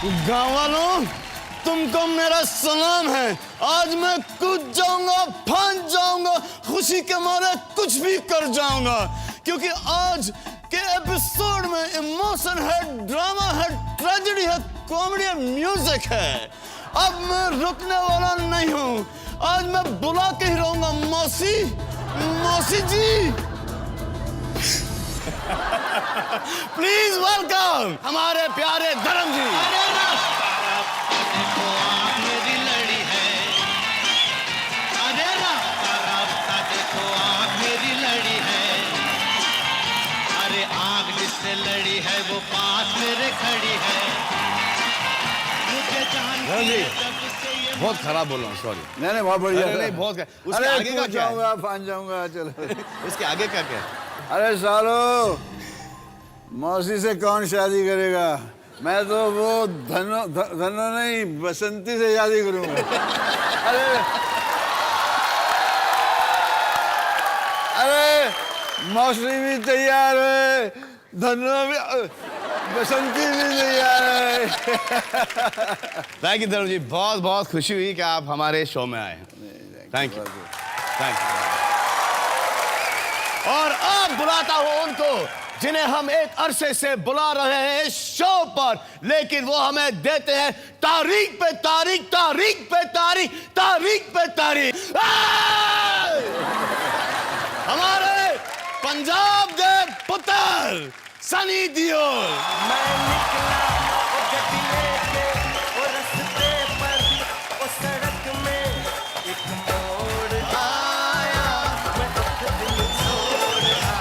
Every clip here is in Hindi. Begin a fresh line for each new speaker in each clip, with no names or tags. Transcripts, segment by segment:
गाँव वालों, तुमको मेरा सलाम है। आज मैं कूद जाऊंगा, फांद जाऊंगा, खुशी के मारे कुछ भी कर जाऊंगा, क्योंकि आज के एपिसोड में इमोशन है, ड्रामा है, ट्रेजेडी है, कॉमेडी है, म्यूजिक है। अब मैं रुकने वाला नहीं हूँ। आज मैं बुला के ही रहूंगा। मौसी, मौसी जी, प्लीज वेलकम हमारे प्यारे धर्म जी।
मेरी लड़ी है, अरे रास्ता देखो आँख मेरी लड़ी है, अरे आँख जिससे लड़ी है वो पास मेरे खड़ी है, मुझे जानती है जब से ये।
बहुत खराब बोल रहा हूँ, सॉरी।
नहीं बहुत बढ़िया।
नहीं बहुत। उसके
अरे
आगे का क्या है?
जाऊंगा, फान जाऊंगा, चलो।
उसके आगे का क्या है?
अरे सालो, मौसी से कौन शादी करेगा? मैं तो वो धनो नहीं, बसंती से शादी करूंगा। अरे मौसी भी तैयार है, धनो भी, बसंती भी तैयार है।
थैंक यू धर्म जी, बहुत बहुत खुशी हुई कि आप हमारे शो में आए। Thank you, thank you. और अब बुलाता हूं उनको जिन्हें हम एक अरसे से बुला रहे हैं शो पर, लेकिन वो हमें देते हैं तारीख पे तारीख, तारीख पे तारीख, तारीख पे तारीख। हमारे पंजाब के पुत्र सनी दियोल।
मैं निकला वो गड्डी लेके, वो रास्ते पर, वो सड़क में एक मोड़ आया, मैं दुख दिल छोड़ आया,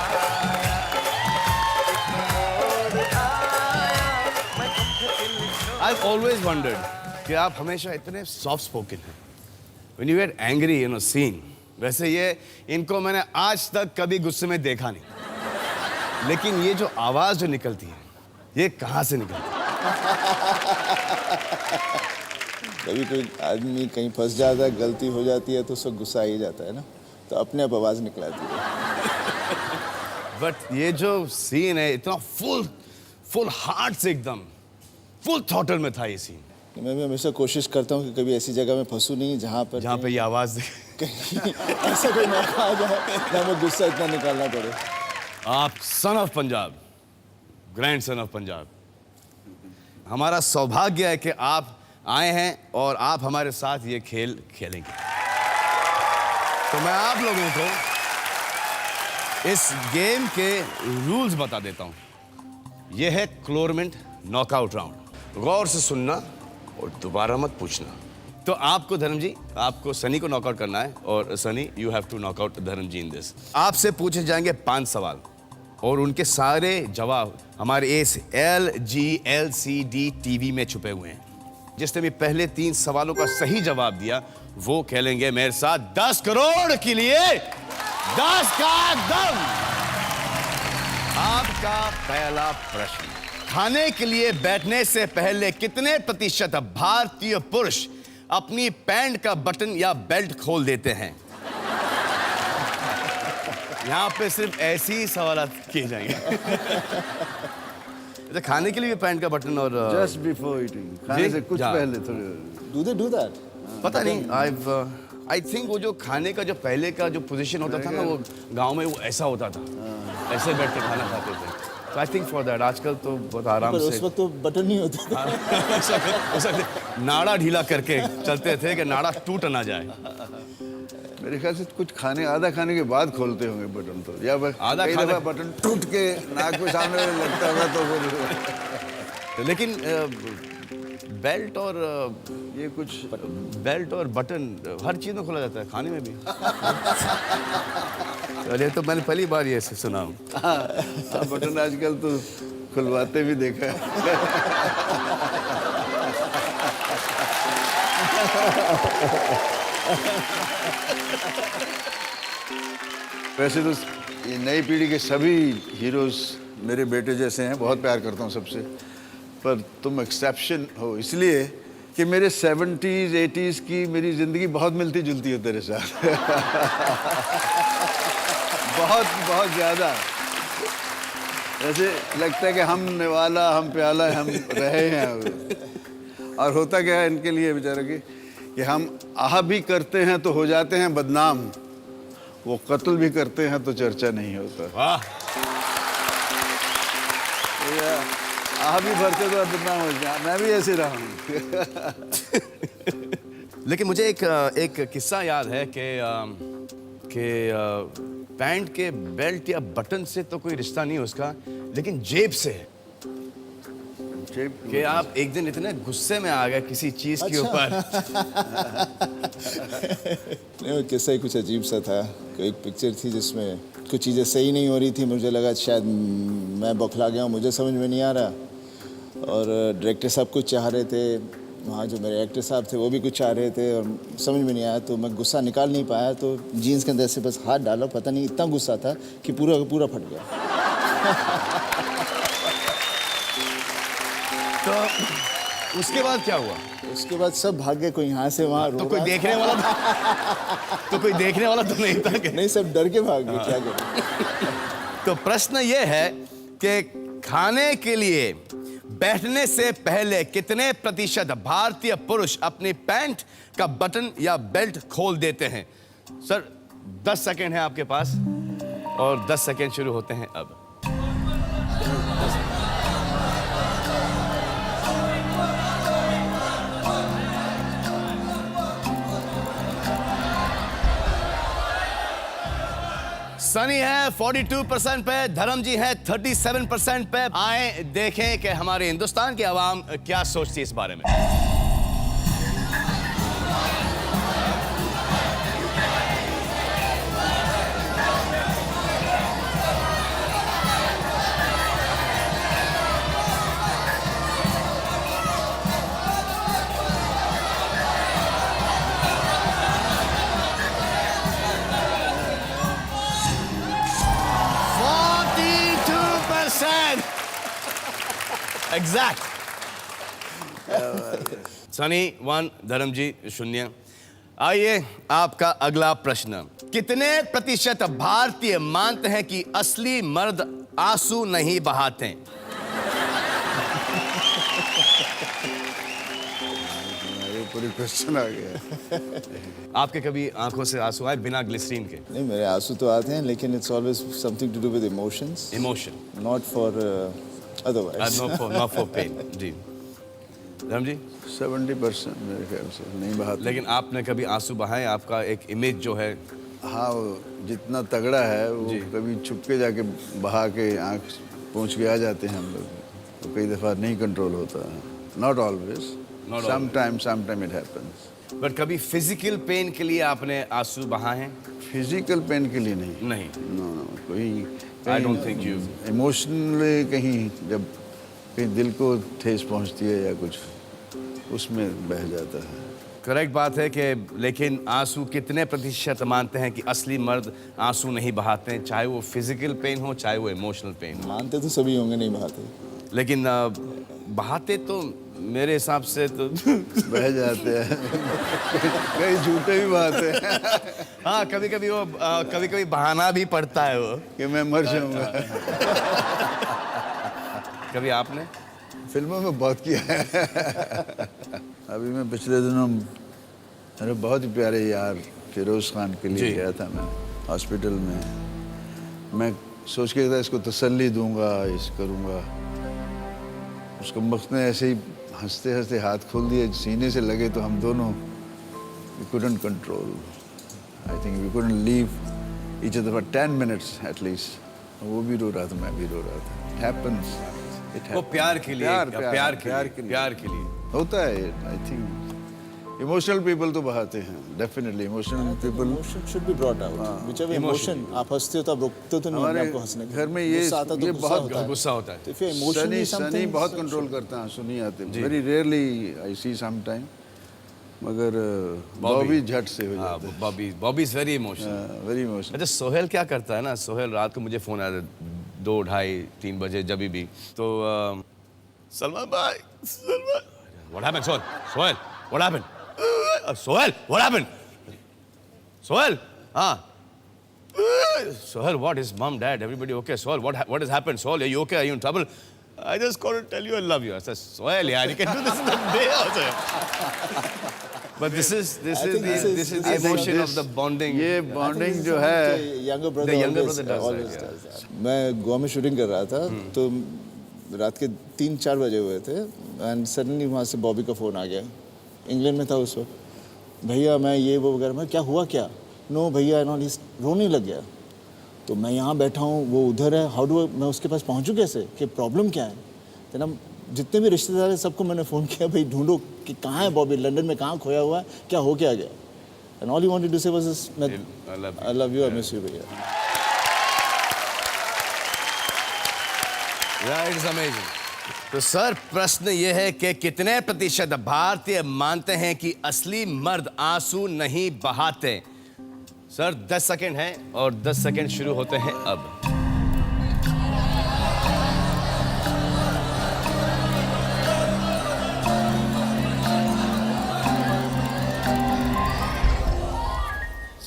एक मोड़ आया, मैं दुख दिल छोड़।
I've always wondered कि आप हमेशा इतने सॉफ्ट स्पोकन हैं। When you get angry in a scene, वैसे ये इनको मैंने आज तक कभी गुस्से में देखा नहीं, लेकिन ये जो आवाज जो निकलती है, ये कहाँ से निकलती है?
कभी कोई आदमी कहीं फंस जाता है, गलती हो जाती है तो उसको गुस्सा आ ही जाता है ना, तो अपने आप आवाज़ निकलाती है।
बट ये जो सीन है इतना फुल हार्ट से एकदम फुल थ्रॉटल में था ये सीन।
मैं भी हमेशा कोशिश करता हूँ कि कभी ऐसी जगह में फंसूँ नहीं जहाँ
पे ये आवाज
कहीं ऐसा कोई मौका आ जाए जहाँ में गुस्सा इतना निकालना पड़े।
आप son of Punjab, grand son of Punjab, हमारा सौभाग्य है कि आप आए हैं और आप हमारे साथ ये खेल खेलेंगे। तो मैं आप लोगों को इस गेम के रूल्स बता देता हूं। यह है क्लोरमेंट नॉकआउट राउंड। गौर से सुनना और दोबारा मत पूछना। तो आपको धर्म जी, आपको सनी को नॉकआउट करना है, और Sunny you have to knockout Dharam ji in this. आपसे पूछे जाएंगे 5 सवाल और उनके सारे जवाब हमारे इस LGLCD टीवी में छुपे हुए हैं। जिसने भी पहले 3 सवालों का सही जवाब दिया वो खेलेंगे मेरे साथ 10 करोड़ के लिए 10 का दम। आपका पहला प्रश्न, खाने के लिए बैठने से पहले कितने प्रतिशत भारतीय पुरुष अपनी पैंट का बटन या बेल्ट खोल देते हैं? यहाँ पे सिर्फ ऐसे ही सवाल किए जाएंगे। तो खाने के लिए भी पैंट का बटन और
जस्ट बिफोर ईटिंग, खाने से कुछ पहले थोड़ी।
Do they do that?
पता नहीं। आई थिंक वो जो खाने का जो पहले का जो पोजीशन होता था ना, वो गांव में वो ऐसा होता था, ऐसे बैठ के खाना खाते थे। तो आई थिंक फॉर दैट। आजकल तो बहुत आराम
पर
से
उस वक्त तो बटन नहीं होता था।
नाड़ा ढीला करके चलते थे कि नाड़ा टूट ना जाए।
मेरे ख्याल से कुछ खाने, आधा खाने के बाद खोलते होंगे बटन, तो या
आधा खाने
बटन टूट के नाक पे सामने लगता होगा तो फिर।
लेकिन बेल्ट और
ये कुछ
बेल्ट और बटन हर चीज में खोला जाता है, खाने में भी। अरे तो मैंने पहली बार ये सुना हूँ।
बटन आजकल तो खुलवाते भी देखा है। वैसे तो ये नई पीढ़ी के सभी हीरोज मेरे बेटे जैसे हैं, बहुत प्यार करता हूँ सबसे, पर तुम एक्सेप्शन हो इसलिए कि मेरे 70s 80s की मेरी ज़िंदगी बहुत मिलती जुलती है तेरे साथ। बहुत बहुत ज़्यादा। ऐसे लगता है कि हम निवाला हम प्याला हम रहे हैं। और होता क्या है इनके लिए बेचारे के कि हम आह भी करते हैं तो हो जाते हैं बदनाम, वो कत्ल भी करते हैं तो चर्चा नहीं होता।
वाह।
आह भी भरते तो बदनाम हो जाए, मैं भी ऐसे रहा हूँ।
लेकिन मुझे एक किस्सा याद है कि पैंट के बेल्ट या बटन से तो कोई रिश्ता नहीं उसका, लेकिन जेब से है कि आप एक दिन इतने गुस्से में आ गए किसी चीज के ऊपर।
नहीं, वो किस्सा ही कुछ अजीब सा था। एक पिक्चर थी जिसमें कुछ चीज़ें सही नहीं हो रही थी, मुझे लगा शायद मैं बौखला गया हूँ, मुझे समझ में नहीं आ रहा। और डायरेक्टर साहब कुछ चाह रहे थे, वहाँ जो मेरे एक्टर साहब थे वो भी कुछ चाह रहे थे, और समझ में नहीं आया, तो मैं गुस्सा निकाल नहीं पाया, तो जीन्स के अंदर से बस हाथ डाला, पता नहीं इतना गुस्सा था कि पूरा का पूरा फट गया।
तो उसके बाद क्या हुआ?
उसके बाद सब भाग गए, कोई यहाँ से वहाँ।
तो कोई देखने वाला था? तो कोई देखने वाला तो नहीं था कि?
नहीं, सब डर के भाग गए, क्या करें।
तो प्रश्न ये है कि खाने के लिए बैठने से पहले कितने प्रतिशत भारतीय पुरुष अपनी पैंट का बटन या बेल्ट खोल देते हैं? सर 10 सेकंड है आपके पास और 10 सेकंड शुरू होते हैं अब। सनी है 42% पे, धर्म जी है 37% पे। आए देखें कि हमारे हिंदुस्तान की आवाम क्या सोचती है इस बारे में। एग्जैक्ट। सनी 1, धर्म जी 0। आइए आपका अगला प्रश्न। कितने प्रतिशत भारतीय मानते हैं कि असली मर्द आंसू नहीं बहाते?
ये पूरी क्वेश्चन आ गया।
आपके कभी आंखों से आंसू आए बिना ग्लिसरीन के?
नहीं, मेरे आंसू तो आते हैं, लेकिन it's always something to do with emotions,
emotion,
not for otherwise.
Not for pain. जी धर्म जी
70% मेरे ख्याल से नहीं बहाते।
लेकिन आपने कभी आंसू बहाए? आपका एक इमेज जो है,
हाँ, वो जितना तगड़ा है वो कभी छुप के जाके बहा के आँख पहुँच के आ जाते हैं हम लोग, तो कई दफ़ा नहीं कंट्रोल होता है। Not always, sometime it happens.
But कभी फिजिकल पेन के लिए आपने आंसू बहाए हैं?
फिजिकल पेन के लिए नहीं।
नहीं।
नो, कोई
I don't think you-
emotionally कहीं जब कहीं दिल को ठेस पहुंचती है या कुछ, उसमें बह जाता है।
करेक्ट बात है कि लेकिन आंसू कितने प्रतिशत मानते हैं कि असली मर्द आंसू नहीं बहाते हैं, चाहे वो फिजिकल पेन हो चाहे वो इमोशनल पेन हो?
मानते तो सभी होंगे, नहीं बहाते।
लेकिन बहाते तो मेरे हिसाब से तो
बह जाते हैं। कई झूठे भी बहाते हैं।
हाँ, कभी कभी वो कभी कभी बहाना भी पड़ता है वो
कि मैं मर जाऊंगा।
कभी आपने?
फिल्मों में बहुत किया है। अभी मैं पिछले दिनों मेरे बहुत ही प्यारे यार फिरोज खान के लिए गया था मैं हॉस्पिटल में। मैं सोच के था इसको तसल्ली दूंगा, इस करूंगा। उसको वक्त ने ऐसे ही हंसते हंसते हाथ खोल दिए, सीने से लगे तो हम दोनों we couldn't control. I think we couldn't leave each other for 10 minutes at least. वो भी रो रहा था, मैं भी रो रहा था। It happens.
वो प्यार के लिए, प्यार के लिए
होता है। I think इमोशनल पीपल तो बहाते हैं, definitely emotional people.
Emotion should be brought out, whichever emotion. आप हंसते हो तो आप रुकते तो नहीं हो
हमारे
आपको हंसने का।
घर में ये
गुस्सा आता तो गुस्सा
बहुत
होता है।
गुस्सा होता है।
तो फिर इमोशन
सनी
इज समथिंग
बहुत कंट्रोल करता है, सुनी आते very rarely I see some time, मगर बॉबी झट से हो जाता है।
Bobby is very emotional,
very emotional.
अच्छा, सोहेल क्या करता है ना, सोहेल रात को मुझे फोन आया 2, 2:30, 3 बजे जब भी तो सलमान भाई, what happened Sohail, what happened Sohail, what happened Sohail, हाँ Sohail, what is mom, dad, everybody okay? Sohail, what has happened? Sohail, are you okay? Are you in trouble? I just called to tell you I love you. I said, Sohail, yaar, you can do this in the day also. But this is the emotion of the bonding.
ये बॉन्डिंग जो है
younger
The younger brother does
always
that,
does. मैं गोवा में शूटिंग कर रहा था तो रात के 3-4 बजे हुए थे एंड सडनली वहाँ से बॉबी का फ़ोन आ गया। इंग्लैंड में था उस वक्त। भैया मैं ये वो वगैरह, मैं क्या हुआ क्या? नो भैया नॉट, रोने लग गया। तो मैं यहाँ बैठा हूँ, वो उधर है, हाउ डू मैं उसके पास पहुँचूँ कैसे, कि प्रॉब्लम क्या है? तो ना जितने भी रिश्तेदार हैं सबको मैंने फ़ोन किया, भाई ढूंढो कि कहाँ है बॉबी, लंदन में कहाँ खोया हुआ है, क्या हो क्या गया? And all he wanted to say was I love you, I miss you भैया।
Yeah, it's amazing. तो सर प्रश्न ये है कि कितने प्रतिशत भारतीय मानते हैं कि असली मर्द आंसू नहीं बहाते? सर 10 सेकंड है और 10 सेकंड शुरू होते हैं अब।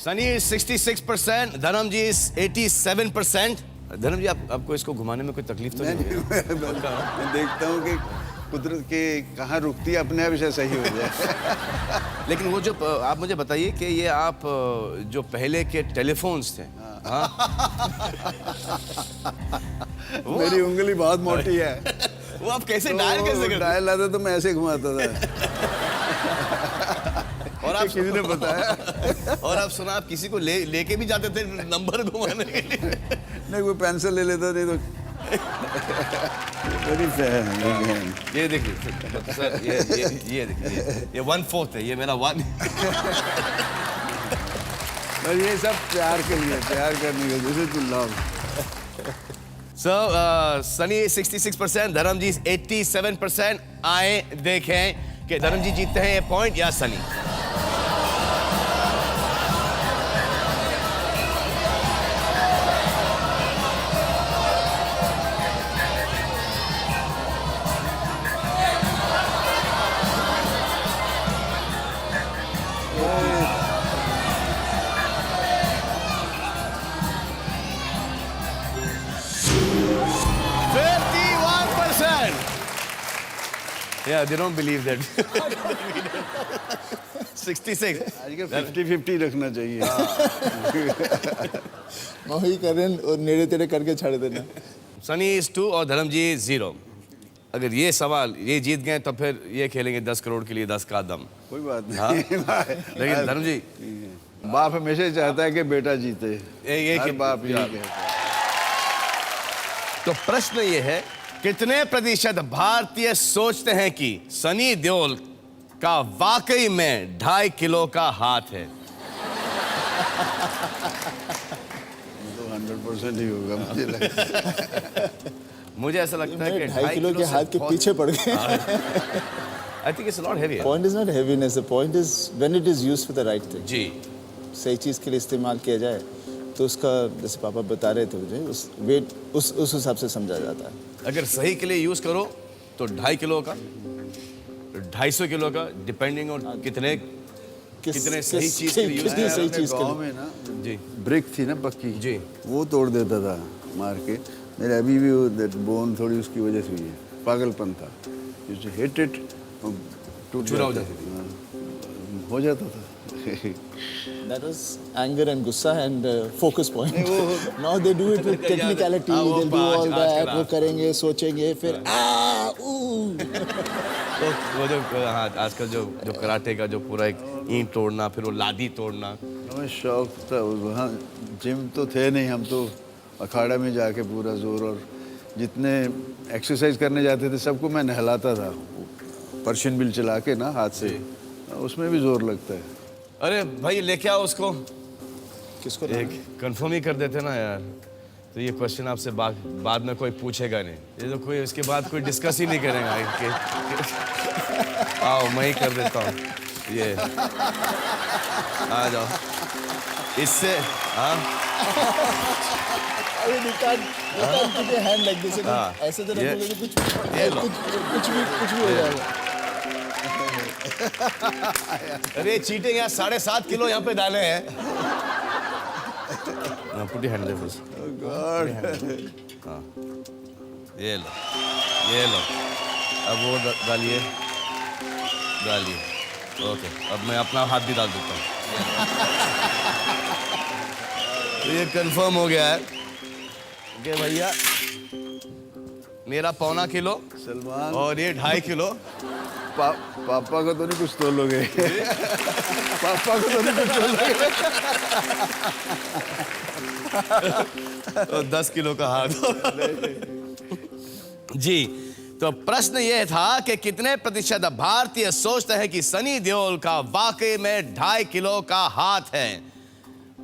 सनी 66%, धर्म जी 87%। धर्म जी आपको इसको घुमाने में कोई तकलीफ तो नहीं है?
मैं देखता हूँ कि कुदरत के कहाँ रुकती है, अपने आप इसे सही हो जाए।
लेकिन वो जो आप मुझे बताइए कि ये आप जो पहले के टेलीफोन्स थे, हाँ?
मेरी उंगली बहुत मोटी है।
वो आप कैसे डायल कैसे करते?
डायल लाता तो मैं ऐसे घुमाता था।
और आप
किसी ने बताया।
और आप सुना, आप किसी को लेके भी जाते थे नंबर घुमाने के लिए?
नहीं, वो पेंसिल ले लेता नहीं तो वेरी फेयर।
ये देखिए सर, ये देखिए, ये 1/4 है, ये मेरा 1।
और ये सब प्यार के लिए, प्यार करने के लिए, this is to love.
So, Sunny 66%, Dharam जी 87%। आए देखें कि धर्म जी जीतते हैं ये पॉइंट या Sunny. Yeah, they don't believe that. 66.
आज के 50-50 रखना चाहिए।
मैं वही कर रहे हैं और नेड़े तेरे करके छाड़ देना।
सनी is 2 और धर्म जी 0। अगर ये सवाल ये जीत गए तो फिर ये खेलेंगे 10 करोड़ के लिए 10 का दम।
कोई बात
हाँ?
नहीं।
लेकिन धर्म जी,
बाप हमेशा ही चाहता है कि बेटा जीते।
ये
हर
कि
बाप यही कहता है।
तो प्रश्न ये है, कितने प्रतिशत भारतीय सोचते हैं कि सनी देओल का वाकई में 2.5 किलो का हाथ है?
तो 100% ही होगा मुझे लगता है।
मुझे ऐसा लगता है कि
2.5 किलो के हाथ के पीछे पड़ गए।
I think it's a lot heavier.
Point is not heaviness, the point is when it is used for the right thing.
जी।
सही चीज़ के लिए इस्तेमाल किया जाए तो उसका, जैसे पापा बता रहे थे मुझे, उस वेट उस हिसाब से समझा जाता है।
अगर सही के लिए यूज करो तो 2.5 किलो का, 250 किलो का, डिपेंडिंग ऑन कितने सही चीज के लिए यूज
कितनी सही चीज़ के
गाँव
लिए।
में ना
जी
ब्रिक थी ना पक्की,
जी।
वो तोड़ देता था मार के। मेरे अभी भी वो बोन थोड़ी उसकी वजह से हुई है, पागलपन था। हिट इट टूट
चूरा हो
जाता
जाती
था। हो जाता था।
That was anger and गुस्सा and focus point. Now they do it with technicality.
हाँ, वो
They'll do all that.
आजकल
वो करेंगे, सोचेंगे, फिर
तो वो जो हाँ आजकल जो कराटे का जो पूरा एक ईंट तोड़ना, फिर वो लादी तोड़ना।
हमें शौक था, वहाँ जिम तो थे नहीं, हम तो अखाड़ा में जाके पूरा जोर, और जितने एक्सरसाइज करने जाते थे सबको मैं नहलाता था, पर्शियन बिल चला के ना हाथ से, उसमें भी जोर लगता है।
अरे भाई लेके आओ उसको,
किसको
एक कंफर्म ही कर देते ना यार। तो ये क्वेश्चन आपसे बाद में कोई पूछेगा नहीं, ये तो कोई इसके बाद कोई डिस्कस ही नहीं करेगा आओ मैं ही कर देता हूँ ये, आ जाओ इससे। हाँ
अरे you can't put your hand like this.
हाँ,
ऐसे तो
ये
रखोगे तो
लो।
कुछ भी हो जाएगा।
अरे चीटिंग यार, 7.5 किलो यहाँ पे डाले हैं। Put your hand there first.
God.
हाँ ये लो, ये लो। अब वो डालिए, डालिए। ओके, अब मैं अपना हाथ भी डाल देता हूँ। तो ये कंफर्म हो गया है कि भैया मेरा 1.25 किलो
सलमान,
और ये 2.5 किलो।
पापा को तो नहीं कुछ तोलोगे? पापा को तो नहीं कुछ तोलोगे?
तो 10 किलो का हाथ। जी, तो प्रश्न ये था कि कितने प्रतिशत भारतीय सोचते हैं कि सनी देओल का वाकई में 2.5 किलो का हाथ है।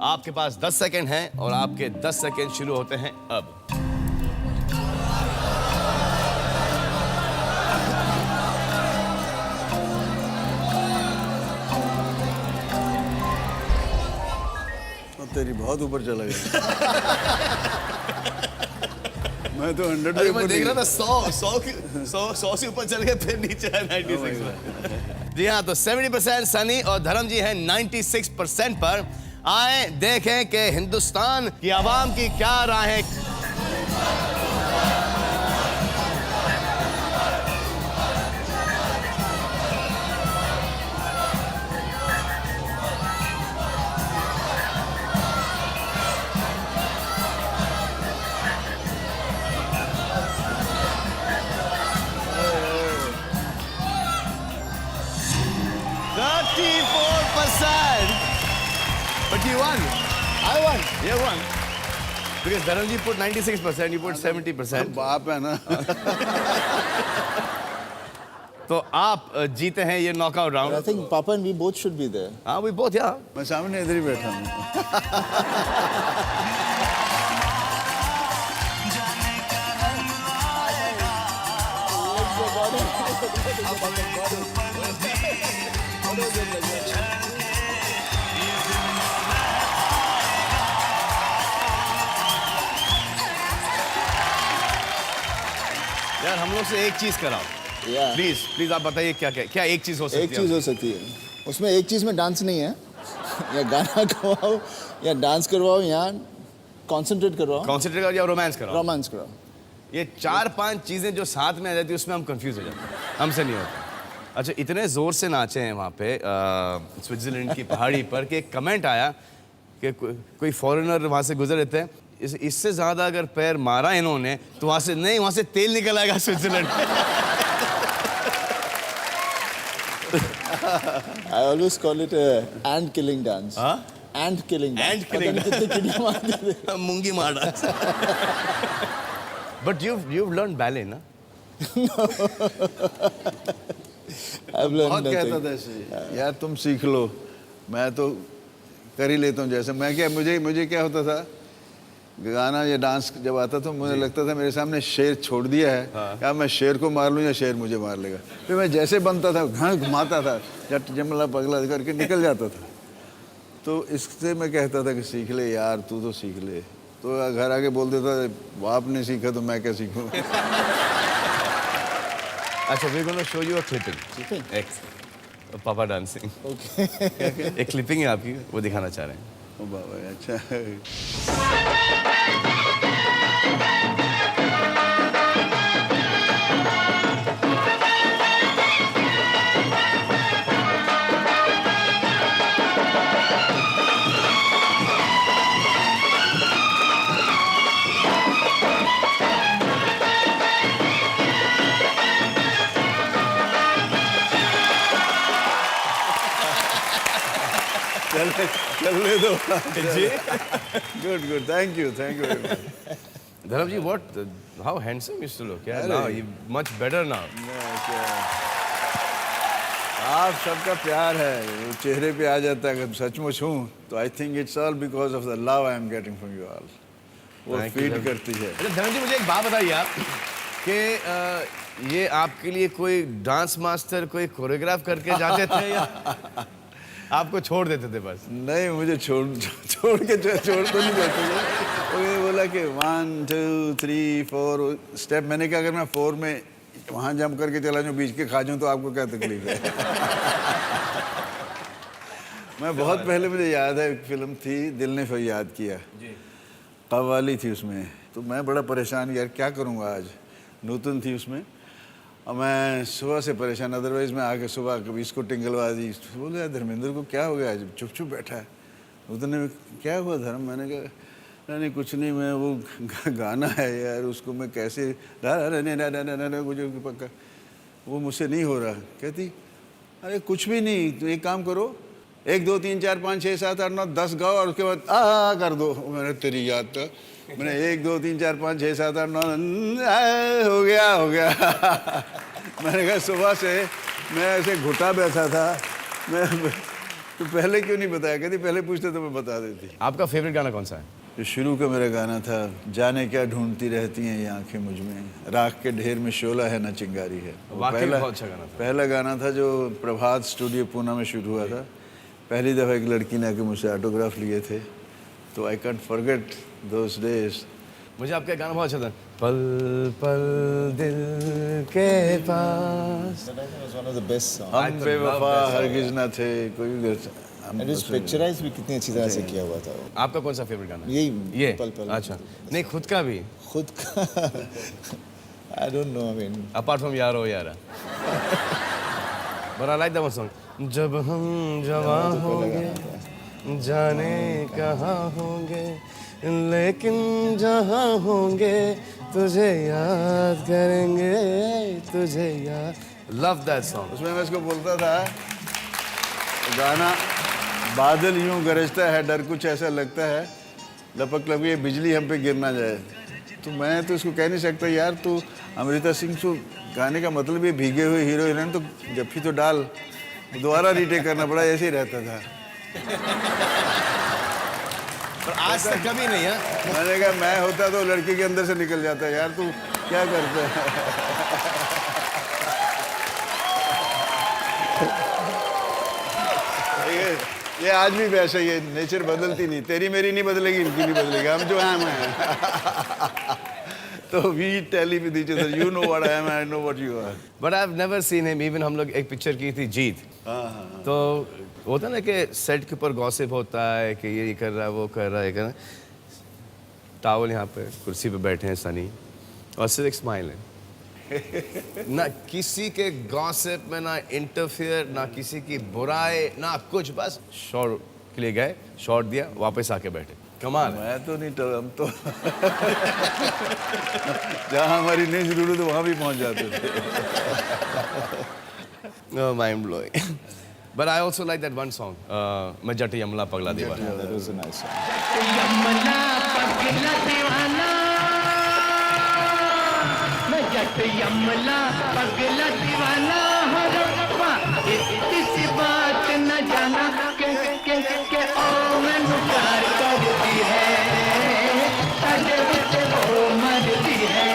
आपके पास 10 सेकंड हैं और आपके 10 सेकंड शुरू होते हैं अब।
तेरी बहुत ऊपर चला गया। मैं तो 100
अरे मैं देख रहा था 100 से ऊपर चल गए, फिर नीचे है 96 पर। जी हाँ, तो 70% सनी और धर्म जी हैं 96% पर। आए देखें कि हिंदुस्तान की आवाम की क्या राय है। But you won.
I won.
You won. Because Dharamji put 96%, you put 70%.
बाप है ना।
तो आप जीते हैं ये knockout
I
round.
think Papa and we both should be there.
हाँ, we both, yeah.
मैं सामने इधर ही बैठा हूँ।
यार हम लोग से एक चीज कराओ।
Yeah.
प्लीज प्लीज आप बताइए क्या क्या क्या एक चीज हो सकती है।
एक चीज हो सकती है, उसमें एक चीज में डांस नहीं है। या गाना गवाओ या डांस करवाओ या कॉन्सेंट्रेट करवाओ,
कॉन्सेंट्रेट करो या रोमांस करो।
रोमांस कराओ।
ये 4-5 चीजें जो साथ में आ जाती है उसमें हम कंफ्यूज हो जाते हैं, हमसे नहीं होता। अच्छा, इतने जोर से नाचे हैं वहाँ पे स्विट्जरलैंड की पहाड़ी पर कि एक कमेंट आया कि कोई फॉरेनर वहाँ से गुजर रहे थे, इससे ज्यादा अगर पैर मारा इन्होंने तो वहाँ से नहीं, वहाँ से तेल निकल आएगा Switzerland.
I always call it a ant killing dance.
हाँ?
Ant killing dance.
Ant killing
पता नहीं कितने चिड़िया मारते थे।
मूंगी मार dance. But you've learned ballet, ना?
I've learned
बहुत कहता
nothing.
था ऐसे, यार तुम सीख लो, मैं तो कर ही लेता हूँ। जैसे मैं क्या, मुझे क्या होता था, गाना या डांस जब आता तो मुझे लगता था मेरे सामने शेर छोड़ दिया है, या मैं शेर को मार लूँ या शेर मुझे मार लेगा। फिर मैं जैसे बनता था घाट घुमाता था, जट जमला पगला करके निकल जाता था। तो इससे मैं कहता था कि सीख ले यार, तू तो सीख ले। तो घर आके बोल देता, बाप ने सीखा तो मैं क्या सीखूँ।
अच्छा, we're going to show you a clipping.
Clipping?
एक पापा डांसिंग।
Okay.
एक क्लिपिंग है आपकी, वो दिखाना चाह रहे हैं।
ओ बाबा, अच्छा। चलने दो जी। Good, thank you very much.
Dharam ji, how handsome you still look. Yeah, now you much better now.
आप सबका प्यार है, वो चेहरे पे आ जाता है अगर सचमुच हूँ तो। I think it's all because of the love I am getting from you all. वो
Thank you,
फीड
धर्म।
करती है।
अच्छा धर्म जी, मुझे एक बात बताइए आप कि ये आपके लिए कोई डांस मास्टर, कोई कोरियोग्राफ करके जाते थे या आपको छोड़ देते थे बस?
नहीं, मुझे छोड़ तो नहीं देते थे। वो ये बोला कि 1 2 3 4 स्टेप। मैंने कहा अगर मैं 4 में वहाँ जंप करके चला जाऊँ, बीच के खा जाऊँ तो आपको क्या तकलीफ है। मैं बहुत पहले, मुझे याद है, एक फिल्म थी दिल ने फरियाद किया, कव्वाली थी उसमें। तो मैं बड़ा परेशान, यार क्या करूँगा आज। नूतन थी उसमें, और मैं सुबह से परेशान, अदरवाइज़ मैं आके सुबह कभी इसको टिंगलवा दी। बोले यार धर्मेंद्र को क्या हो गया आज, चुप चुप बैठा है। नूतन ने क्या हुआ धर्म, मैंने कहा नहीं कुछ नहीं, मैं वो गाना है यार उसको मैं कैसे मुझे पक्का वो मुझसे नहीं हो रहा। कहती अरे कुछ भी नहीं, तो एक काम करो 1 2 3 4 5 6 7 8 9 10 गाओ और उसके बाद आ कर दो। मैंने तेरी याद था, मैंने 1 2 3 4 5 6 7 8 9 हो गया मैंने कहा सुबह से मैं ऐसे घुटा बैठा था, मैं तो पहले क्यों नहीं बताया। कहती पहले पूछते तो मैं बता देती।
आपका फेवरेट गाना कौन सा है?
जो शुरू का मेरा गाना था, जाने क्या ढूंढती रहती हैं ये आंखें मुझ में, राख के ढेर में शोला है ना चिंगारी है। वो
वाकई बहुत अच्छा गाना था।
पहला गाना था जो प्रभात स्टूडियो पूना में शूट हुआ था। पहली दफ़ा एक लड़की ने आके मुझसे ऑटोग्राफ लिए थे, तो I can't forget those days.
मुझे आपका गाना बहुत अच्छा था, पल पल दिल के पास।
One of the best song.
हम बेवफा हरगिज ना थे कोई भी।
एंड इस पिक्चराइज भी कितनी अच्छी तरह से किया हुआ था वो।
आपका कौन सा फेवरेट गाना?
यही
ये
पल पल।
अच्छा, नहीं खुद का भी,
खुद का I don't know, I mean
apart from यारो यारा। But I like that song. जब हम जवां होंगे जाने कहाँ होंगे, लेकिन जहाँ होंगे तुझे याद करेंगे, तुझे याद। Love that song.
उसमें मैं इसको बोलता था गाना, बादल यूं गरजता है डर कुछ ऐसा लगता है, लपक लपक ये बिजली हम पे गिर ना जाए। तो मैं तो इसको कह नहीं सकता यार, तू अमृता सिंह तो गाने का मतलब ये भीगे हुए हीरो हीरोइन तो जब तो डाल, दोबारा रीटेक करना पड़ा, ऐसे ही रहता था।
पर आज तक कभी नहीं है।
मैंने कहा मैं होता तो लड़की के अंदर से निकल जाता यार, तू क्या करता है। ये आज भी वैसा ही है, नेचर बदलती नहीं, तेरी मेरी नहीं बदलेगी, इनकी नहीं बदलेगी, हम जो हैं हम हैं। तो we tell with each other, you know what I am, I know what you are.
But I have never seen him. Even हम लोग एक पिक्चर की थी जीत, तो होता ना कि सेट के ऊपर गॉसिप होता है कि ये कर रहा है, वो कर रहा है, ये कर रहा है। टावल यहाँ पे कुर्सी पे बैठे हैं सनी, और सिर्फ एक स्माइल है। ना किसी के गॉसिप में ना इंटरफियर, ना किसी की बुराई, ना कुछ, बस शॉट के लिए गए, शॉट दिया, वापस आके बैठे। कमाल है।
मैं तो नहीं हम तो जहाँ हमारी नहीं जरूरत वहाँ भी पहुँच जाते थे।
Mind blowing. But I also like that one song, मैं जट यमला पगला दीवाना।
that was a nice song.
यमला पगला दीवाना, मैं जट यमला पगला दीवाना हो रब्बा, किसी बात न जाना के ओ मैनू प्यार करती है, साडे विच वो मरदी है,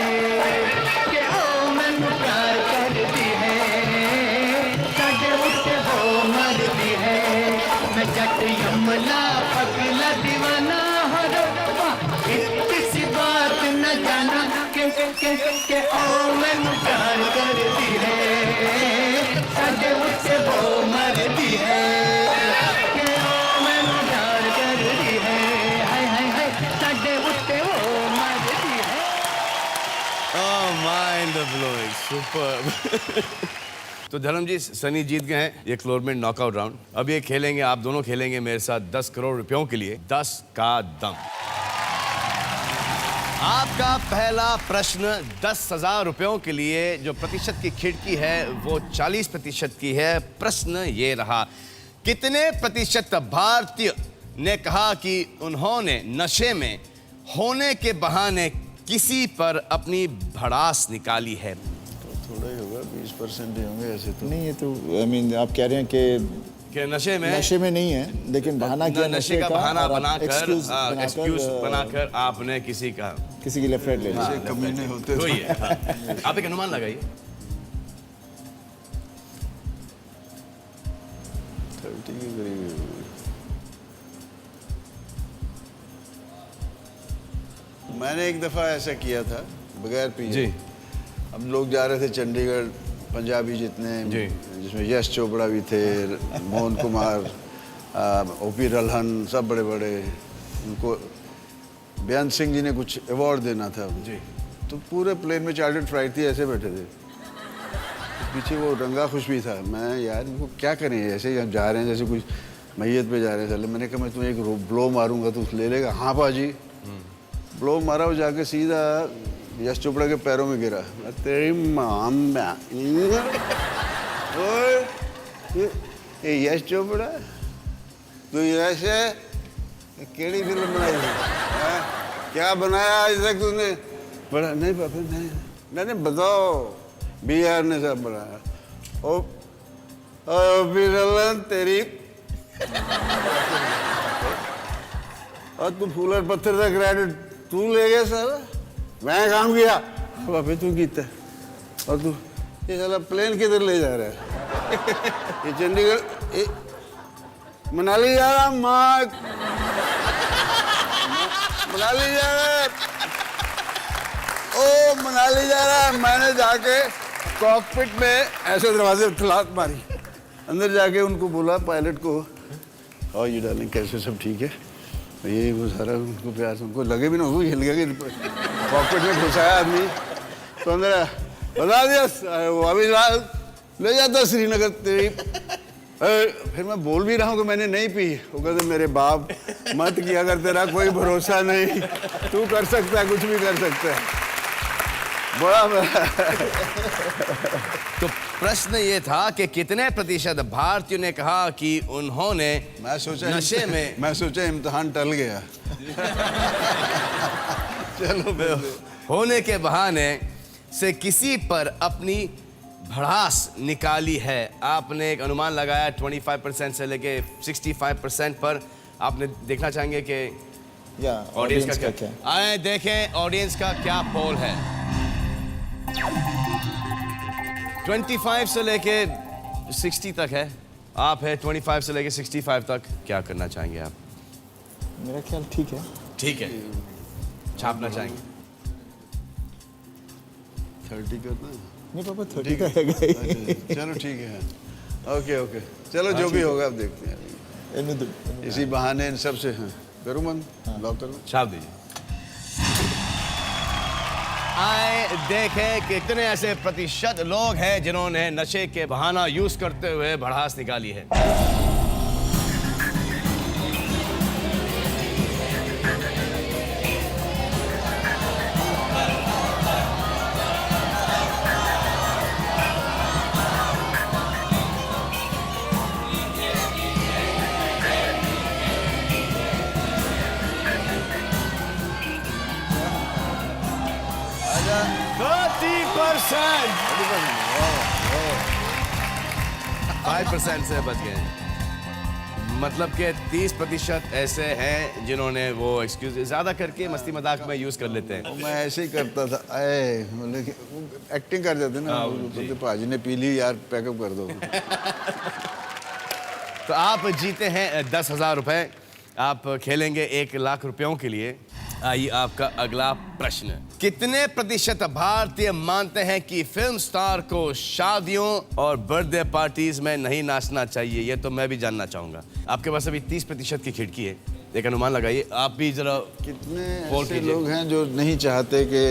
के ओ मैनू प्यार करती है, साडे विच वो मरदी है। मैं जट यमला पगला दीवाना हो रब्बा, किसी बात न जाना के ओ मैनू प्यार करती है, साडे विच वो मरदी है, के ओ मैनू प्यार करती है, हाय हाय हाय, साडे विच वो मरदी है।
Oh, mind blowing, superb. तो धर्म जी, सनी जीत गए हैं ये क्लोरमेंट नॉकआउट राउंड। अब ये खेलेंगे, आप दोनों खेलेंगे मेरे साथ 10 करोड़ रुपयों के लिए 10 का दम। आपका पहला प्रश्न 10,000 रुपयों के लिए, जो प्रतिशत की खिड़की है वो 40% की है। प्रश्न ये रहा, कितने प्रतिशत भारतीय ने कहा कि उन्होंने नशे में होने के बहाने किसी पर अपनी भड़ास निकाली है?
थोड़ा ही होगा, 20% ही होंगे ऐसे तो।
नहीं, ये तो आई मीन आप कह रहे हैं कि
नशे में
नहीं है, लेकिन बहाना किया
नशे का बहाना
और आप
बनाकर,
excuse
एक्सक्यूज बनाकर आपने किसी का
किसी की लेफ्ट राइट ले लिया।
ऐसे कमीने होते
वही है। हाँ। आप एक अनुमान लगाइए।
30 के करीब ही होगी। मैंने एक दफ़ा ऐसा किया था बगैर पिए।
जी।
हम लोग जा रहे थे चंडीगढ़, पंजाबी जितने,
जी।
जिसमें यश चोपड़ा भी थे, मोहन कुमार, ओपी रल्हन, सब बड़े बड़े। उनको बेअंत सिंह जी ने कुछ अवार्ड देना था।
जी।
तो पूरे प्लेन में चार्टर्ड फ्लाइट थी, ऐसे बैठे थे। पीछे वो रंगा खुश भी था। मैं यार इनको क्या करें, ऐसे ही हम जा रहे हैं जैसे कुछ मैयत पे जा रहे हैं। चले मैंने कहा मैं तुम्हें एक ब्लो मारूंगा तो ले लेगा। हाँ पाजी। ब्लो मारा, वो जाके सीधा यश चोपड़ा के पैरों में गिरा। मैं तेरी मां ये यश चोपड़ा तो यश है, केड़ी फिल्म बनाई है? क्या बनाया आज तक तूने? बड़ा नहीं पापा, नहीं बताओ। BR ने सब बनाया। ओ बिरलन तेरी। और तू फूलर पत्थर का क्रेडिट तू ले गया सारा, मैं काम किया। पापा तू कीता और तू ये साला प्लेन किधर ले जा रहा है? ये चंडीगढ़ मनाली जा रहा, माँ मनाली जा रहा है। ओ मनाली जा रहा है। मैंने जाके कॉकपिट में ऐसे दरवाजे पे लात मारी, अंदर जाके उनको बोला पायलट को, और ये डार्लिंग कैसे सब ठीक है? ये वो सारा उनको प्यार से, उनको लगे भी ना, वो हिल गया कि कॉकपिट में घुसाया आदमी। तो अंदर बता दिया वो अभी ले जाता श्रीनगर तेरी। फिर मैं बोल भी रहा हूँ कि मैंने नहीं पी। वो कहते मेरे बाप मत किया कर, तेरा कोई भरोसा नहीं, तू कर सकता है, कुछ भी कर सकता है। बड़ा
तो प्रश्न ये था कि कितने प्रतिशत भारतीयों ने कहा कि उन्होंने
मैं सोचा
नशे में
मैं सोचा इम्तिहान टल गया। चलो
होने के बहाने से किसी पर अपनी भड़ास निकाली है। आपने एक अनुमान लगाया 25% से लेके 65% पर। आपने देखना चाहेंगे कि
या
ऑडियंस का क्या? आए देखें ऑडियंस का क्या पोल है। 25 से लेके 60 तक है। आप है 25 से लेके 65 तक। क्या करना चाहेंगे आप?
मेरा ख्याल ठीक है।
ठीक है, छापना चाहेंगे?
30 करना है?
नहीं पापा 30 का है गई।
अच्छा, चलो ठीक है। ओके चलो जो भी होगा आप देखते हैं। इसी बहाने इन सब से करूँ मन लॉक करूँ।
छाप दीजिए। आए देखें कितने ऐसे प्रतिशत लोग हैं जिन्होंने नशे के बहाना यूज करते हुए भड़ास निकाली है। % से बच गए। मतलब कि 30% ऐसे हैं जिन्होंने वो एक्सक्यूज ज्यादा करके मस्ती मजाक में यूज कर लेते हैं।
मैं ऐसे ही करता था। मतलब एक्टिंग कर जाते ना, बोलते पाजी ने पी ली यार, पैकअप कर दो।
तो आप जीते हैं 10,000 रुपए। आप खेलेंगे 1 लाख रुपयों के लिए। आइए आपका अगला प्रश्न। कितने प्रतिशत भारतीय मानते हैं कि फिल्म स्टार को शादियों और बर्थडे पार्टीज में नहीं नाचना चाहिए? ये तो मैं भी जानना चाहूंगा। आपके पास अभी 30% की खिड़की है, एक अनुमान लगाइए। आप भी जरा
कितने
पोल
ऐसे
कीजिए।
लोग हैं जो नहीं चाहते कि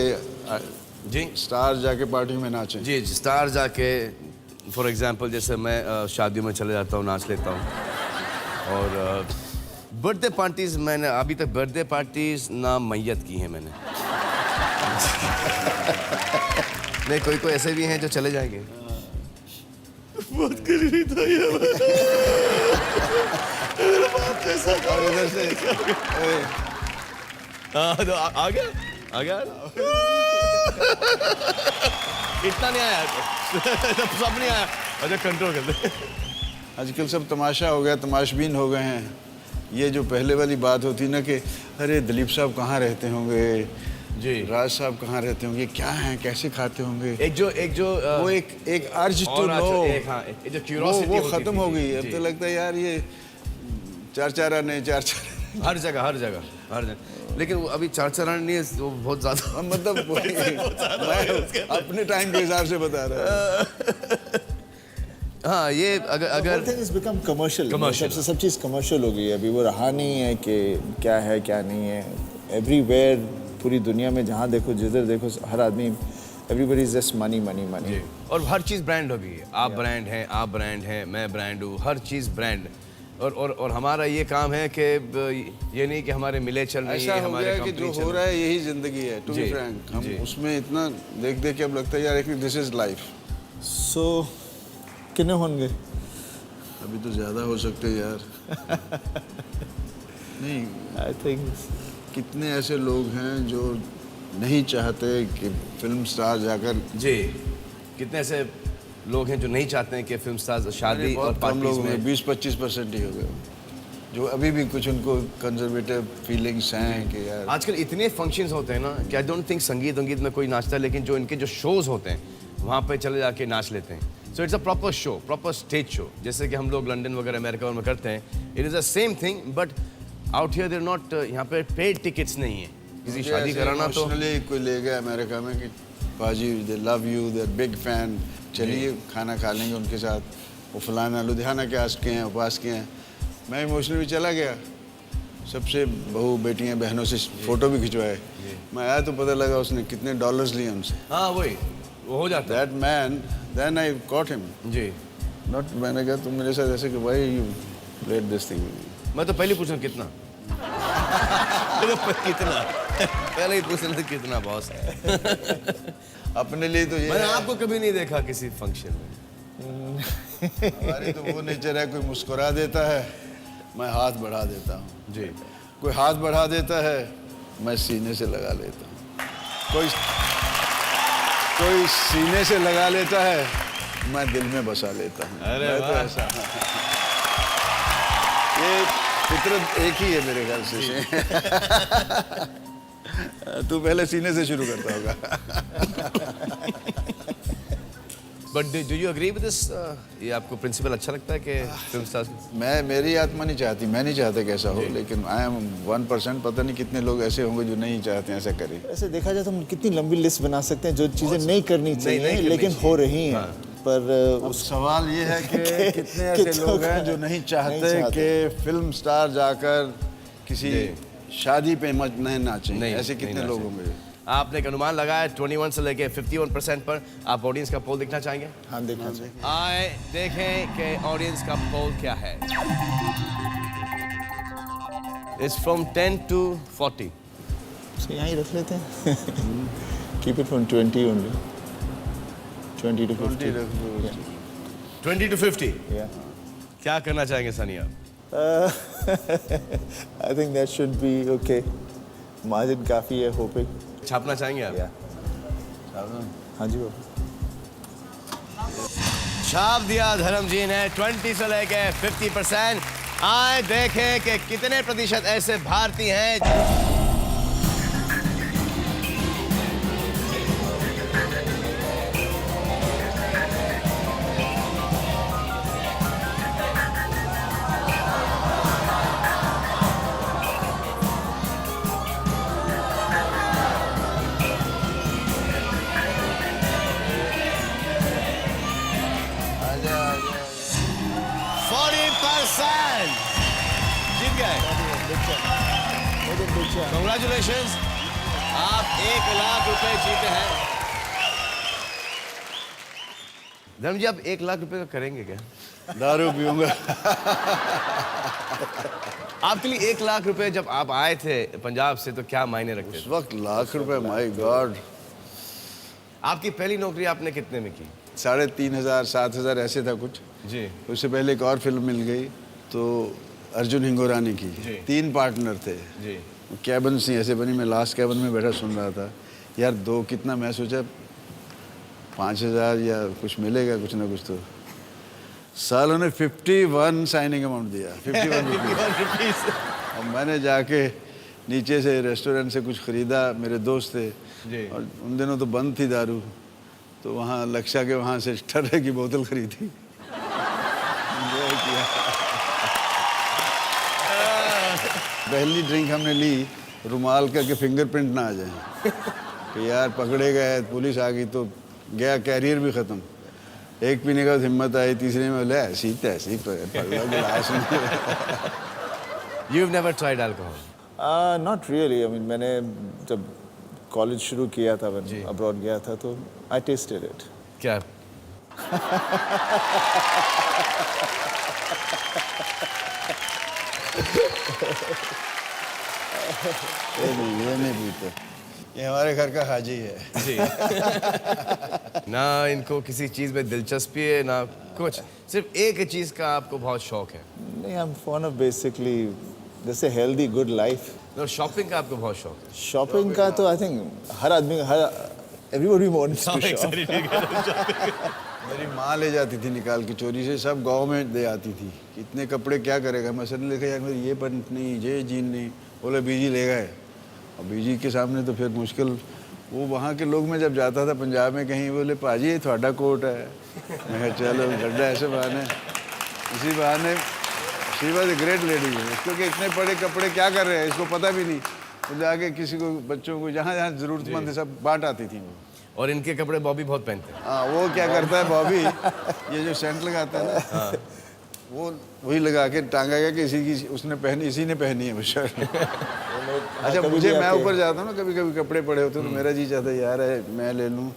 जी
स्टार जाके पार्टी में नाचें?
जी स्टार जाके, फॉर एग्जांपल जैसे मैं शादियों में चले जाता हूँ, नाच लेता हूँ। और बर्थडे पार्टीज मैंने अभी तक बर्थडे पार्टीज ना मैयत की हैं मैंने। नहीं, कोई ऐसे भी हैं जो चले जाएंगे। बहुत करीबी था ये।
और इधर से
तो आ गया। इतना नहीं आया, सब नहीं आया। अच्छा कंट्रोल कर दे।
आजकल सब तमाशा हो गया, तमाशबीन हो गए हैं। ये जो पहले वाली बात होती ना कि अरे दिलीप साहब कहाँ रहते होंगे,
जी
राज साहब कहाँ रहते होंगे, क्या हैं, कैसे खाते होंगे,
एक जो
वो एक अर्ज टू नो,
जो क्यूरियोसिटी
वो खत्म हो गई। अब तो लगता है यार ये चार
हर जगह। लेकिन वो अभी 4 नहीं है, वो बहुत ज्यादा।
मतलब मैं अपने टाइम के हिसाब से बता रहा हूँ।
हाँ, ये अगर
बिकम कमर्शियल, सब चीज़ कमर्शियल हो गई है। अभी वो रहा नहीं है कि क्या है क्या नहीं है। एवरीवेयर पूरी दुनिया में जहाँ देखो जिधर देखो हर आदमी everybody is just money money money.
और हर चीज़ ब्रांड हो गई है। आप ब्रांड हैं, आप ब्रांड हैं, मैं ब्रांड हूँ, हर चीज़ ब्रांड। और हमारा ये काम है कि ये नहीं कि हमारे मिले चल रही
ऐसा
है,
हो
हमारे
गया कि
कंपनी
जो हो रहा है यही जिंदगी है, टू बी
जी,
फ्रैंक। हम
जी।
उसमें इतना देख देख के अब लगता है यार कि दिस इज लाइफ।
सो कितने होंगे?
अभी तो ज़्यादा हो सकते हैं यार। नहीं,
आई थिंक
कितने ऐसे लोग हैं जो नहीं चाहते कि फिल्म स्टार जाकर,
जी, कितने ऐसे लोग हैं जो नहीं चाहते हैं कि फिल्म स्टार्स शादी और
बहुत कम
पार्टीज
लोग
में।
हैं, 20-25% ही हो गए जो अभी भी कुछ उनको कंजर्वेटिव फीलिंग्स हैं कि यार।
आजकल इतने फंक्शंस होते हैं ना कि आई डोंट थिंक संगीत में कोई नाचता है, लेकिन जो इनके जो शोज होते हैं वहाँ पे चले जाके नाच लेते हैं। So it's a proper show, proper stage show, जैसे कि हम लोग लंदन वगैरह अमेरिका में करते हैं। It is a same thing, but out here there not, यहाँ पे पेड टिकट्स नहीं है। किसी शादी कराना तो
इमोशनली कोई ले गया अमेरिका में कि पाजी they love you, they are big fan, चलिए खाना खा लेंगे उनके साथ। वो फलाना लुधियाना के आस के हैं, उपास के हैं। मैं इमोशनली चला गया, सबसे बहू बेटियां बहनों से फ़ोटो भी खिंचवाए। मैं आया तो पता लगा उसने कितने डॉलर्स लिए हमसे।
हाँ वही वो हो जाता है।
That man, then I caught him.
जी,
नॉट, मैंने कहा तुम मेरे साथ ऐसे कि भाई यू प्लेड दिस थिंग।
मैं तो पहले पूछूं कितना कितना पहले ही पूछना कितना बॉस।
अपने लिए तो ये
मैंने
है।
आपको कभी नहीं देखा किसी फंक्शन में।
हमारी तो वो नेचर है, कोई मुस्कुरा देता है मैं हाथ बढ़ा देता हूँ,
जी,
कोई हाथ बढ़ा देता है मैं सीने से लगा लेता हूँ, कोई सीने से लगा लेता है मैं दिल में बसा लेता हूँ।
अरे
मैं तो
वाह।
ऐसा, ये फितरत एक ही है मेरे ख्याल से। तू पहले सीने से शुरू करता होगा।
But do you agree with this? ये आपको प्रिंसिपल अच्छा लगता है कि फिल्म स्टार्स?
मेरी आत्मा नहीं चाहती, मैं नहीं चाहता कि ऐसा हो, लेकिन आई एम 1%। पता नहीं कितने लोग ऐसे होंगे जो नहीं चाहते ऐसा करें।
ऐसे देखा जाए तो हम कितनी लंबी लिस्ट बना सकते हैं जो चीज़ें नहीं करनी चाहिए
नहीं करनी
लेकिन
चाहिए।
हो रही हैं। पर
अब सवाल ये है कि कितने ऐसे लोग हैं जो नहीं चाहते कि फिल्म स्टार जाकर किसी शादी पे नहीं नाचें। ऐसे कितने लोग होंगे?
आपने एक अनुमान लगाया 21 से लेके 51% पर। आप ऑडियंस का पोल देखना चाहेंगे?
हाँ देखना चाहिए।
आए देखें कि ऑडियंस का पोल क्या है। It's from 10 to 40।
तो यहाँ ही रख लेते हैं। Keep it from 20 only, 20 to 50।
20 to 50।
Yeah.
क्या करना चाहेंगे सनी आप?
I think that should be okay. Margin काफ़ी है, होपिंग।
छापना चाहेंगे आप?
हाँ जी बाबा।
छाप दिया धर्म जी ने 20 से लेके 50%। आए देखें कि कितने प्रतिशत ऐसे भारतीय हैं। जीत गए। Congratulations, आप 1 लाख रुपए जीते हैं। धर्म जी, आप 1 लाख रुपए का करेंगे क्या?
दारू पीऊंगा।
आपके लिए 1 लाख रुपए जब आप आए थे पंजाब से तो क्या मायने रखते
उस
थे?
वक्त लाख रुपए, माय गॉड।
आपकी पहली नौकरी आपने कितने में की?
3,500 7,000 ऐसे था कुछ।
जी
उससे पहले एक और फिल्म मिल गई तो अर्जुन हिंगोरानी की।
जी।
3 पार्टनर थे।
जी।
कैबन सी ऐसे बनी, मैं लास्ट कैबन में बैठा सुन रहा था। यार 2 कितना, मैं सोचा 5,000 या कुछ मिलेगा, कुछ ना कुछ। तो सालों ने 51 साइनिंग अमाउंट दिया, 51 रुपीज़। और मैंने जाके नीचे से रेस्टोरेंट से कुछ ख़रीदा, मेरे दोस्त थे
जी।
और उन दिनों तो बंद थी दारू, तो वहाँ लक्षा के वहाँ से ठर्रे की बोतल खरीदी। एंजॉय किया। पहली ड्रिंक हमने ली, रुमाल करके फिंगरप्रिंट ना आ जाए कि यार पकड़े गए, पुलिस आ गई तो गया, कैरियर भी ख़त्म। एक पीने का हिम्मत आई, तीसरे में बोले ऐसी तैसी पकड़ा गिलास में।
You've never tried alcohol?
Not really. I mean मैंने जब कॉलेज शुरू किया था, मैं अब्रॉड गया था, तो आई टेस्टेड इट।
क्या?
ये नहीं पीते, ये हमारे घर का हाजी है।
जी। ना इनको किसी चीज़ में दिलचस्पी है ना कुछ, सिर्फ एक चीज़ का आपको बहुत शौक है।
नहीं, I am fond of basically जैसे हेल्दी गुड लाइफ।
और शॉपिंग का आपको बहुत शौक है।
शॉपिंग का तो आई थिंक हर आदमी, हर एवरीबॉडी वांट्स टू शॉप।
मेरी माँ ले जाती थी निकाल के चोरी से, सब गांव में दे आती थी। इतने कपड़े क्या करेगा, मैं सर ने लिखा यार मेरी ये पैंट नहीं, ये जीन नहीं, बोले बीजी ले गए। और बीजी के सामने तो फिर मुश्किल। वो वहाँ के लोग, मैं जब जाता था पंजाब में कहीं, बोले पाजी ये थोड़ा कोट है। मैं कहा चलो गड्ढा, ऐसे बहाने, इसी बहाने she was a great lady. क्योंकि इतने बड़े कपड़े क्या कर रहे हैं इसको पता भी नहीं, तो जाके किसी को, बच्चों को जहाँ जहाँ ज़रूरतमंद है सब बांट आती थी वो।
और इनके कपड़े बॉबी बहुत पहनते हैं।
हाँ, वो क्या करता है बॉबी, ये जो सेंट लगाता है ना, वो वही लगा के टांगा गया कि इसी की उसने पहनी, इसी ने पहनी है वो शर्ट। अच्छा, मुझे, मैं ऊपर जाता हूँ ना, कभी कभी कपड़े पड़े होते हैं तो मेरा जी चाहता है यार है मैं ले लूँ,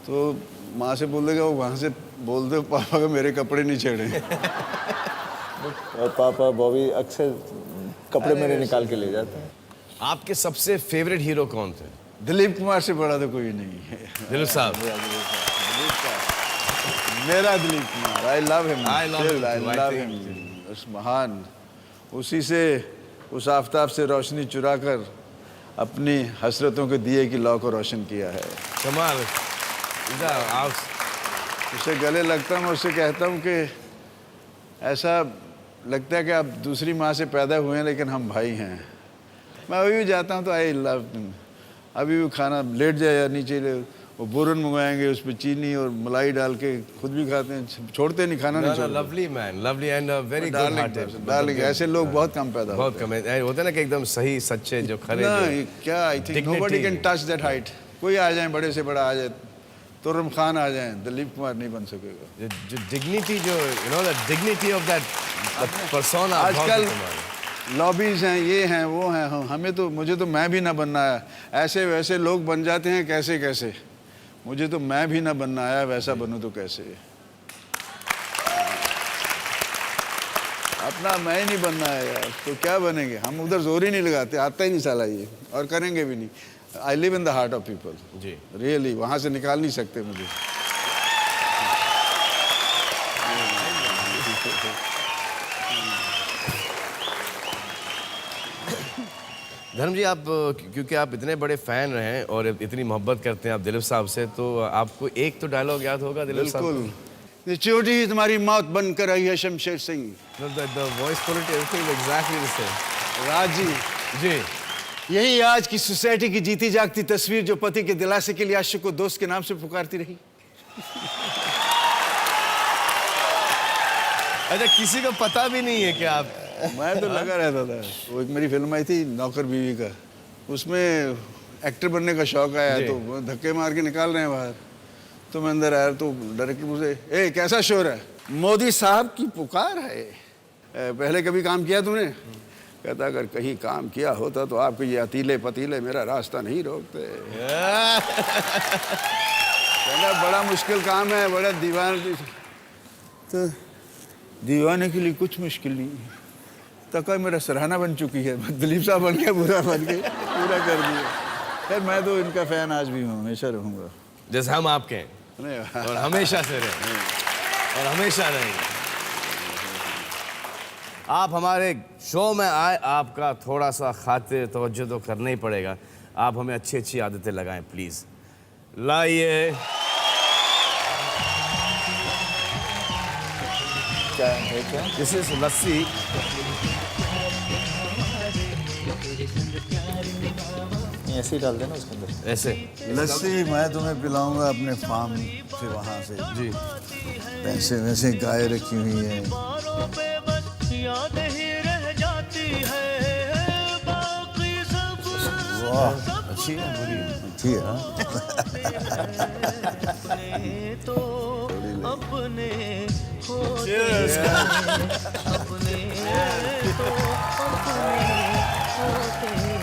तो माँ से बोल देगा, वो वहाँ से बोल दो पापा को मेरे कपड़े नहीं छेड़े।
और पापा बॉबी अक्सर कपड़े मेरे निकाल के ले जाते हैं।
आपके सबसे फेवरेट हीरो कौन थे?
दिलीप कुमार से बड़ा तो कोई नहीं है।
दिलीप साहब।
मेरा Dilip Kumar, I love him,
I love him
I
too, I
love
think
him. उस महान, उसी से, उस आफताब से रोशनी चुरा कर अपनी हसरतों के दिए की लौ को रोशन किया है।
कमाल। आप
उसे गले लगता हूँ, उससे कहता हूँ कि ऐसा लगता है कि आप दूसरी माँ से पैदा हुए हैं लेकिन हम भाई हैं। मैं अभी भी जाता हूँ तो आई लव हिम। अभी भी खाना लेट जाए या नीचे वो बुरन मंगाएंगे, उस पर चीनी और मलाई डाल के खुद भी खाते हैं, छोड़ते नहीं, खाना नहीं छोड़ते।
Lovely man, lovely and very good hearted.
Darling, ऐसे लोग बहुत कम पैदा
बहुत कम है, होते हैं ना कि एकदम सही सच्चे जो खरे
नहीं, क्या I think nobody can touch that height. कोई आ जाए, बड़े से बड़ा आ जाए, तुर्रम खान आ जाए, दिलीप कुमार नहीं बन सकेगा।
जो डिग्निटी, जो you know the dignity of that persona.
आजकल लॉबीज हैं, ये हैं, वो हैं, हमें तो, मुझे तो मैं भी ना बनना है। ऐसे वैसे लोग बन जाते हैं कैसे कैसे, मुझे तो मैं भी ना बनना आया, वैसा बनूं तो कैसे। अपना मैं ही नहीं बनना है यार, तो क्या बनेंगे हम। उधर जोर ही नहीं लगाते, आता ही नहीं साला ये, और करेंगे भी नहीं। I live in the heart of people
जी,
रियली, वहाँ से निकाल नहीं सकते मुझे।
धर्म जी, आप क्योंकि आप इतने बड़े फैन रहे हैं और इतनी मोहब्बत करते हैं आप दिलीप साहब से, तो आपको एक तो डायलॉग याद होगा दिलीप साहब?
बिल्कुल, चोटी तुम्हारी मौत बनकर आई है Shamsher Singh.
The voice quality everything exactly the same.
Raj ji,
जी,
यही आज की सोसाइटी की जीती जागती तस्वीर जो पति के दिलासे के लिए आशिक को दोस्त के नाम से पुकारती रही।
अच्छा, किसी को पता भी नहीं है कि आप?
मैं तो लगा रहता था। वो एक मेरी फिल्म आई थी नौकर बीवी का, उसमें एक्टर बनने का शौक आया, तो वो धक्के मार के निकाल रहे हैं बाहर, तो मैं अंदर आया तो डायरेक्टर मुझे, ए कैसा शोर है? मोदी साहब की पुकार है। पहले कभी काम किया तुमने? कहता अगर कहीं काम किया होता तो आपको ये अतीले पतीले मेरा रास्ता नहीं रोकते। कहता बड़ा मुश्किल काम है, बड़ा दीवाने, तो दीवाने के लिए कुछ मुश्किल नहीं है। तक मेरा सराहना बन चुकी है, दिलीप साहब बन के पूरा कर दिया। खैर मैं तो इनका फैन आज भी हूँ, हमेशा रहूँगा,
जैसे हम आपके हैं, और हमेशा से रहे और हमेशा रहेंगे। आप हमारे शो में आए, आपका थोड़ा सा खातिर तवज्जो तो करना ही पड़ेगा। आप हमें अच्छी अच्छी आदतें लगाएं प्लीज़। लाइए।
क्या है क्या?
दिस इज लस्सी।
ऐसे ही डाल देना उसके अंदर।
ऐसे
लस्सी मैं तुम्हें पिलाऊंगा अपने फार्म से, वहाँ से
जी।
पैसे वैसे गाय रखी हुई है।
याद ही रह जाती है, बाकी सब
वाह,
अच्छी है, बुरी है?
अच्छी है।
अपने तो अपने होते अपने तो अपने होते हैं।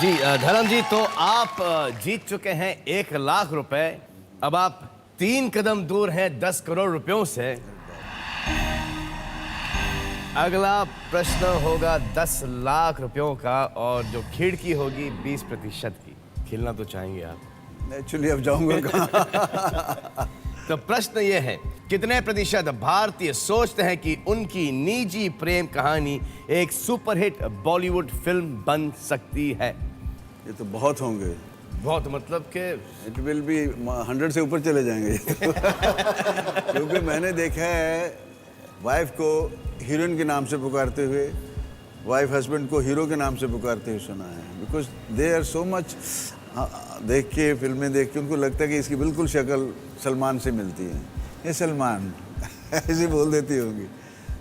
जी धर्म जी, तो आप जीत चुके हैं 1,00,000 रुपए। अब आप 3 कदम दूर हैं 10 करोड़ रुपयों से। अगला प्रश्न होगा 10 लाख रुपयों का, और जो खिड़की होगी 20% की। खेलना तो चाहेंगे आप?
एक्चुअली अब जाऊंगा कहाँ?
तो प्रश्न ये है, कितने प्रतिशत भारतीय सोचते हैं कि उनकी निजी प्रेम कहानी एक सुपरहिट बॉलीवुड फिल्म बन सकती है?
ये तो बहुत होंगे।
बहुत मतलब कि
इट विल बी 100 से ऊपर चले जाएंगे। क्योंकि मैंने देखा है वाइफ को हीरोइन के नाम से पुकारते हुए, वाइफ हस्बैंड को हीरो के नाम से पुकारते हुए सुना है। Because they are so much, देख के फिल्में देख के उनको लगता है कि इसकी बिल्कुल शक्ल सलमान से मिलती है। ये सलमान ऐसे बोल देती होंगी।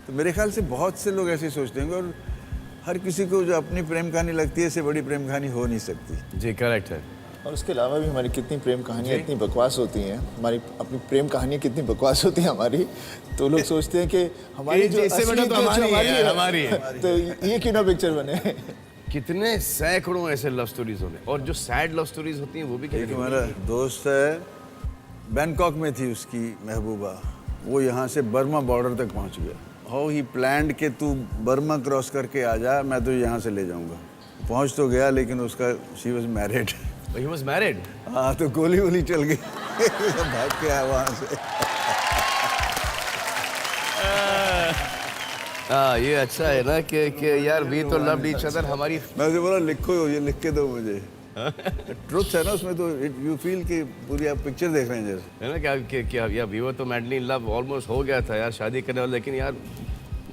तो मेरे ख्याल से बहुत से लोग ऐसे सोचते होंगे, और हर किसी को जो अपनी प्रेम कहानी लगती है, इससे बड़ी प्रेम कहानी हो नहीं सकती।
जी करेक्ट है।
और उसके अलावा भी हमारी कितनी प्रेम कहानियाँ इतनी बकवास होती हैं, हमारी अपनी प्रेम कहानियाँ कितनी बकवास होती हैं हमारी, तो लोग सोचते हैं कि हमारी जो
इससे बड़ा
असली
तो
जो
हमारी है।
तो ये क्यों ना पिक्चर बने।
कितने सैकड़ों ऐसे लव स्टोरीज होंगे, और जो सैड लव स्टोरीज होती हैं वो भी
एक हमारा दोस्त है, बैंकॉक में थी उसकी महबूबा, वो यहाँ से बर्मा बॉर्डर तक पहुँच गया। हाउ ही प्लान्ड कि तू बर्मा क्रॉस करके आ जा, मैं तो यहाँ से ले जाऊँगा। पहुँच तो गया, लेकिन उसका she was married.
He was married?
हाँ, तो गोली वोली चल गई। भाग के आया वहाँ से।
हाँ, ये अच्छा है ना कि यार वी तो लव्ड ईच अदर। हमारी
मैं उसे बोला लिखो, ये लिख के दो मुझे। ट्रुथ है ना उसमें, तो यू फील कि पूरी आप पिक्चर देख रहे हैं जैसे,
है ना, क्या यार वी वर तो मैडली इन लव, ऑलमोस्ट हो गया था यार शादी करने वाला, लेकिन यार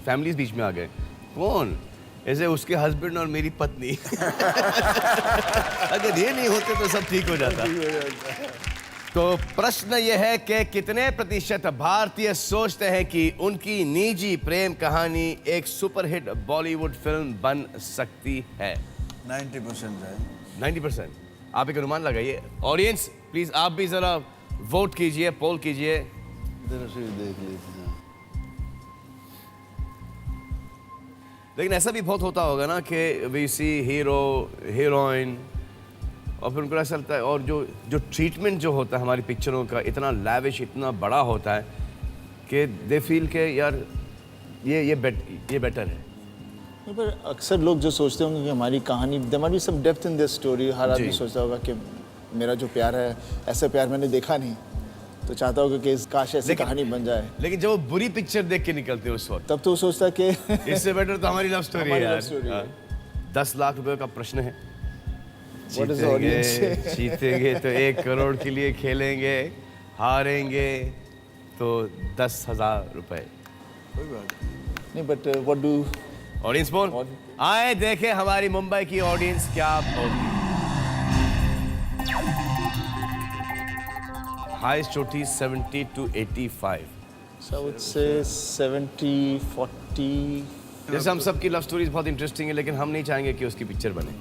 फैमिलीज बीच में आ गए। कौन? ऐसे उसके हस्बैंड और मेरी पत्नी। अगर ये नहीं होते तो सब ठीक हो जाता। तो प्रश्न ये है कि कितने प्रतिशत भारतीय सोचते हैं कि उनकी निजी प्रेम कहानी एक सुपरहिट बॉलीवुड फिल्म बन सकती है?
90% है।
90%। आप एक अनुमान लगाइए। ऑडियंस प्लीज आप भी जरा वोट कीजिए, पोल कीजिए।
इधर से देख लीजिए।
लेकिन ऐसा भी बहुत होता होगा ना कि वी सी हीरो हीरोइन, और फिर उनको ऐसा लगता है, और जो ट्रीटमेंट जो होता है हमारी पिक्चरों का इतना लैविश, इतना बड़ा होता है कि दे फील के यार ये बेटर है।
पर अक्सर लोग जो सोचते होंगे कि हमारी कहानी, there might be some depth in this story. हर आदमी सोचता होगा कि मेरा जो प्यार है, ऐसा प्यार मैंने देखा नहीं, तो चाहता होगा कि काश ऐसी कहानी बन जाए।
लेकिन जब वो बुरी पिक्चर देख के निकलते हैं उस वक्त,
तब तो वो सोचता है कि
इससे बेटर तो हमारी लव स्टोरी है यार।
लव स्टोरी है।
10 लाख रुपए का प्रश्न है।
What is the audience?
जीतेंगे तो 1 करोड़ के लिए खेलेंगे, हारेंगे तो 10,000 रुपए।
कोई बात
नहीं, but what do
audience poll आए देखें हमारी मुंबई की ऑडियंस क्या बोलती है। हाईएस्ट चोटी 70 to 85।
So I would say 70, 40।
जैसे हम सबकी लव स्टोरीज बहुत इंटरेस्टिंग है, लेकिन हम नहीं चाहेंगे कि उसकी पिक्चर बने।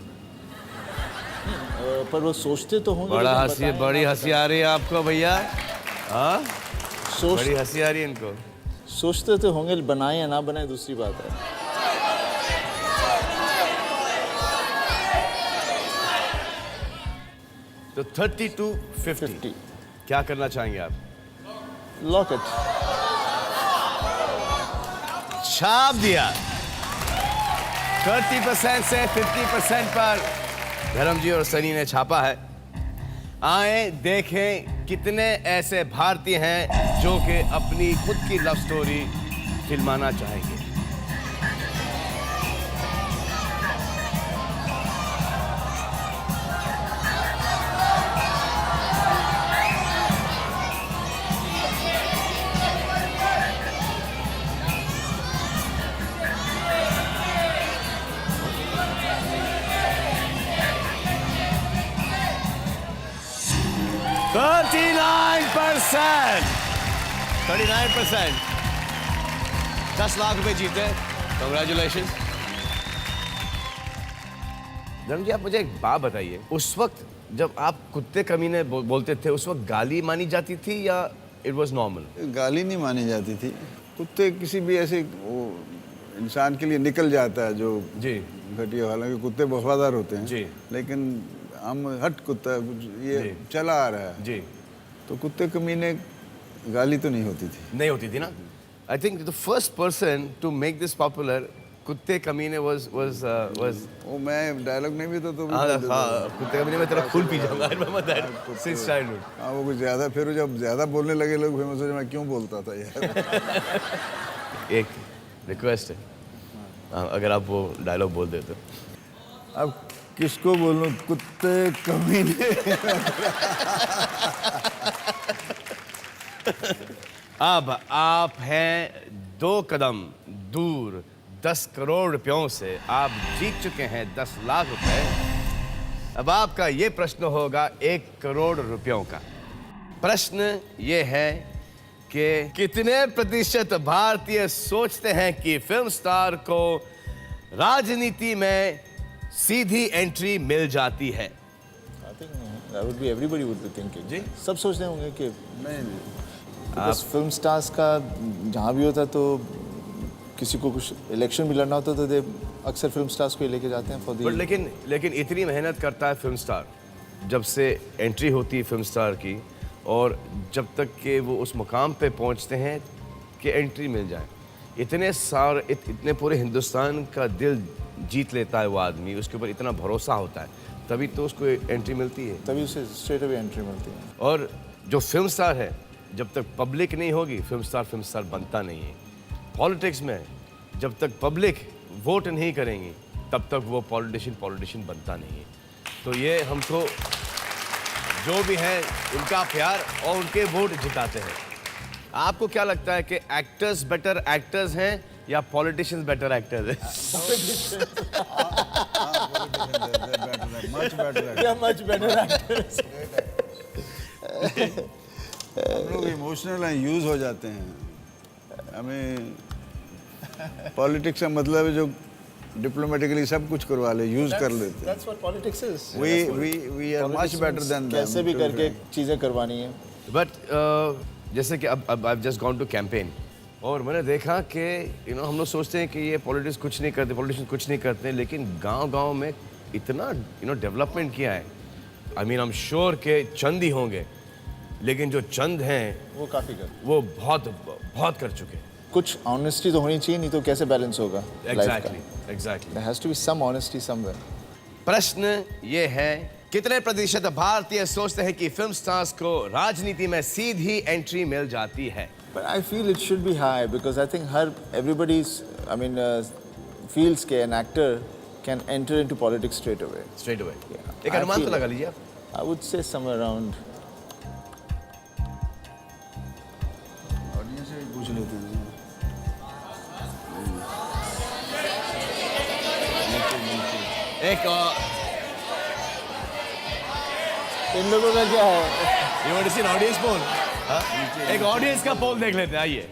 पर वो सोचते तो होंगे।
बड़ा
लेकिन
हंसी,
बताएं
बड़ी
ना,
हंसी आ रही है आपको भैया? हाँ,
सोच
बड़ी हंसी आ रही है इनको।
सोचते तो होंगे, बनाए या ना बनाए दूसरी बात है।
तो 30 to 50 क्या करना चाहेंगे आप?
Lock it.
छाप दिया। 30% से 50% पर धर्म जी और सनी ने छापा है। आए देखें कितने ऐसे भारतीय हैं जो कि अपनी खुद की लव स्टोरी फिल्माना चाहेंगे। %39%। 10 लाख रुपए जीते। कंग्रेचुलेशन। धर्म जी आप मुझे एक बात बताइए, उस वक्त जब आप कुत्ते कमीने बोलते थे, उस वक्त गाली मानी जाती थी या इट वाज नॉर्मल?
गाली नहीं मानी जाती थी। कुत्ते किसी भी ऐसे इंसान के लिए निकल जाता है जो
जी
घटिया। हालांकि कुत्ते वफादार होते हैं
जी।
लेकिन हम हट कुत्ता ये
जी।
चला आ रहा है,
जी
तो कुत्ते कमीने गाली तो नहीं होती थी।
नहीं होती थी ना। I think the first person to make this popular कुत्ते कमीने was
वो मैं डायलॉग नहीं भी तो
कुत्ते कमीने में तेरा खून पी जाऊंगा। I remember that since childhood.
हाँ वो कुछ ज़्यादा, फिर जब ज़्यादा बोलने लगे लोग, फिर मैं सोचा मैं क्यों बोलता था यार।
एक रिक्वेस्ट है, अगर आप वो डायलॉग बोल देते।
अब किसको बोलूं, कुत्ते कमीने।
अब आप हैं 2 कदम दूर 10 करोड़ रुपयों से। आप जीत चुके हैं 10 लाख रुपए। अब आपका ये प्रश्न होगा 1 करोड़ रुपयों का। प्रश्न ये है कि कितने प्रतिशत भारतीय सोचते हैं कि फिल्म स्टार को राजनीति में सीधी एंट्री मिल जाती है?
I think that would be everybody would be thinking.
जी।
सब सोचते होंगे कि
नहीं,
फिल्म स्टार्स का जहाँ भी होता तो किसी को कुछ इलेक्शन भी लड़ना होता तो दे अक्सर फिल्म स्टार्स को ही लेके जाते हैं फॉर
बट
दी।
लेकिन इतनी मेहनत करता है फिल्म स्टार, जब से एंट्री होती है फिल्म स्टार की और जब तक कि वो उस मुकाम पे पहुंचते हैं कि एंट्री मिल जाए, इतने पूरे हिंदुस्तान का दिल जीत लेता है वो आदमी, उसके ऊपर इतना भरोसा होता है, तभी तो उसको एंट्री मिलती है।
तभी उसे स्ट्रेट अवे एंट्री मिलती है।
और जो फिल्म स्टार है, जब तक पब्लिक नहीं होगी फिल्म स्टार बनता नहीं है। पॉलिटिक्स में जब तक पब्लिक वोट नहीं करेंगी तब तक वो पॉलिटिशियन बनता नहीं है। तो ये हमको जो भी है उनका प्यार और उनके वोट जिताते हैं। आपको क्या लगता है कि एक्टर्स बेटर एक्टर्स हैं या पॉलिटिशियंस बेटर एक्टर्स हैं?
Much better. हम लोग इमोशनल हैं, यूज हो जाते हैं। हमें पॉलिटिक्स का मतलब है जो डिप्लोमेटिकली सब कुछ करवा ले, यूज कर लेते हैं।
That's what politics is.
We are much better than them.
कैसे भी करके चीजें करवानी है।
बट जैसे कि अब I just gone to campaign और मैंने देखा कि हम लोग सोचते हैं कि ये पॉलिटिशियन कुछ नहीं करते, लेकिन गांव में इतना डेवलपमेंट किया है। I mean I am sure के चंद ही होंगे, लेकिन जो चंद हैं
वो काफी कर।
वो बहुत कर चुके हैं।
कुछ ऑनेस्टी तो होनी चाहिए, नहीं तो कैसे बैलेंस होगा लाइफ का।
Exactly.
There has to be some honesty somewhere.
प्रश्न ये है, कितने प्रतिशत भारतीय सोचते हैं कि फिल्म स्टार्स को राजनीति में सीधी एंट्री मिल जाती है?
But I feel it should be high because I think feels कि an actor can enter into politics straight away.
Straight away.
Yeah.
एक
I
अनुमान तो
feel
लगा
it.
लीजिए आप।
I would say somewhere around
audience से पूछ लेते हैं।
एक
इन लोगों का क्या है?
You want to see an audience poll? एक ऑडियंस का पोल देख लेते हैं, आइए।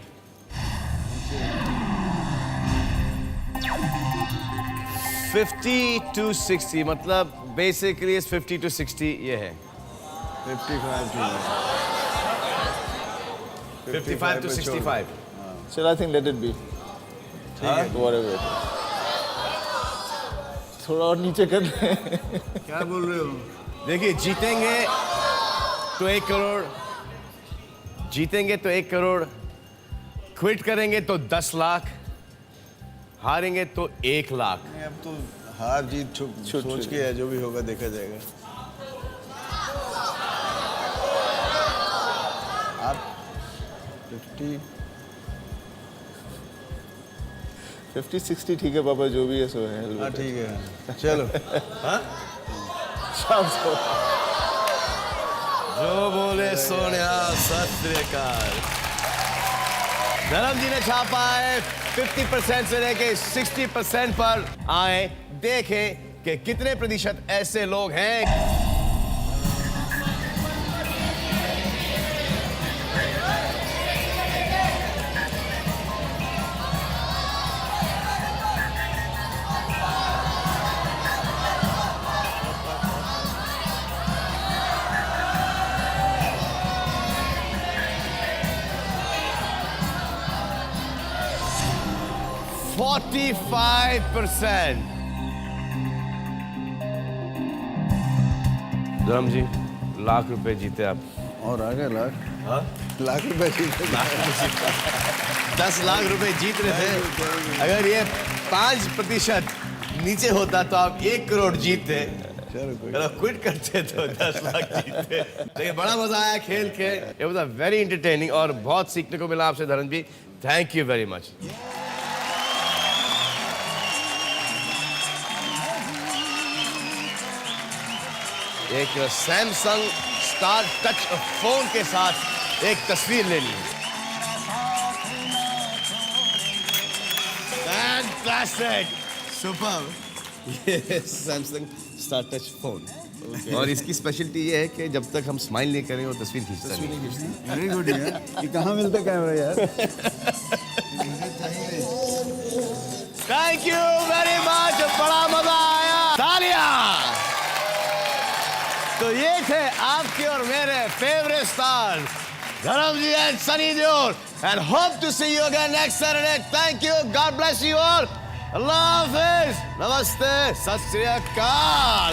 50 to 60 मतलब बेसिकली 50 to 60 ये है। 55 to 65।
Shall I think let it be? Whatever. थोड़ा और नीचे कर ले।
क्या बोल रहे हो?
देखिए, जीतेंगे तो 1 करोड़, क्विट करेंगे तो 10 लाख, हारेंगे तो 1 लाख।
नहीं, अब तो हार जीत सोच के है, जो भी होगा देखा जाएगा। आप
50-60 ठीक है पापा, जो भी है सो है।
हाँ ठीक है, चलो।
जो बोले सोनिया सत श्री अकाल। धर्म जी ने छापा है 50% से लेके 60% पर आए। देखें कि कितने प्रतिशत ऐसे लोग हैं। 45%। धर्म जी, लाख रुपए जीते आप।
और आ गए लाख।
हाँ?
लाख रुपए जीते।
10 लाख रुपए जीत रहे थे। अगर ये 5% नीचे होता तो आप 1 करोड़ जीतते। चलो क्विट करते तो 10 लाख जीतते। लेकिन बड़ा मजा आया खेल के। It was a very entertaining और बहुत सीखने को मिला आपसे Dharam ji. Thank you very much. एक सैमसंग स्टार टच फोन के साथ एक तस्वीर लेनी है। Fantastic, super. ये सैमसंग स्टार टच फोन और इसकी स्पेशलिटी ये है कि जब तक हम स्माइल नहीं करेंगे वो तस्वीर खींचता नहीं।
वेरी गुड यार। ये कहाँ मिलता कैमरा यार?
थैंक यू वेरी मच, बड़ा मजा आया। तालियां। तो ये थे आपके और मेरे favourite stars Dharam ji and Sunny Deol, and hope to see you again next Saturday. Thank you, God bless you all. अल्लाह हाफिज, नमस्ते, सत श्री अकाल।